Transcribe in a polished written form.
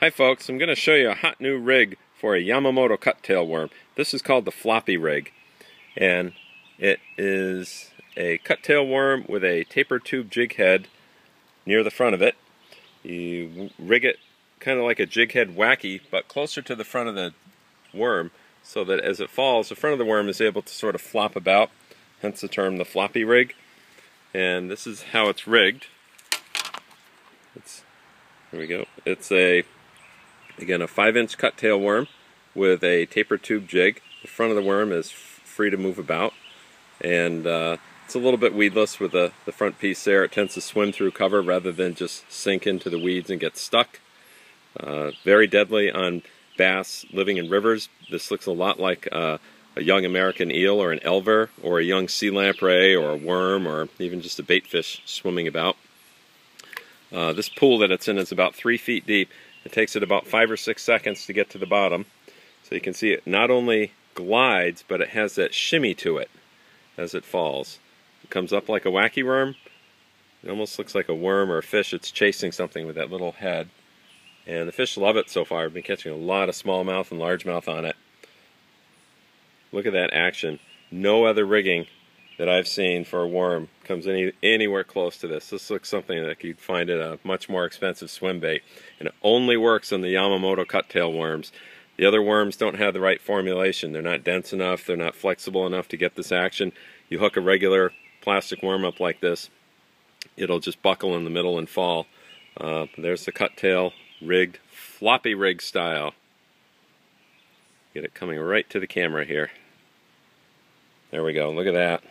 Hi folks, I'm going to show you a hot new rig for a Yamamoto cuttail worm. This is called the Floppy rig, and it is a cuttail worm with a taper tube jig head near the front of it. You rig it kind of like a jig head wacky, but closer to the front of the worm, so that as it falls, the front of the worm is able to sort of flop about, hence the term the floppy rig. And this is how it's rigged. There we go. It's again, a 5-inch cuttail worm with a taper tube jig. The front of the worm is free to move about, and it's a little bit weedless with the front piece there. It tends to swim through cover rather than just sink into the weeds and get stuck. Very deadly on bass living in rivers. This looks a lot like a young American eel or an elver or a young sea lamprey or a worm or even just a bait fish swimming about. This pool that it's in is about 3 feet deep. It takes it about 5 or 6 seconds to get to the bottom. So you can see it not only glides, but it has that shimmy to it as it falls. It comes up like a wacky worm. It almost looks like a worm or a fish. It's chasing something with that little head. And the fish love it so far. I've been catching a lot of smallmouth and largemouth on it. Look at that action. No other rigging that I've seen for a worm comes anywhere close to this. This looks something that you'd find at a much more expensive swim bait, and it only works on the Yamamoto cuttail worms. The other worms don't have the right formulation. They're not dense enough, they're not flexible enough to get this action. You hook a regular plastic worm up like this, it'll just buckle in the middle and fall. There's the cuttail rigged, floppy rig style. Get it coming right to the camera here. There we go, look at that.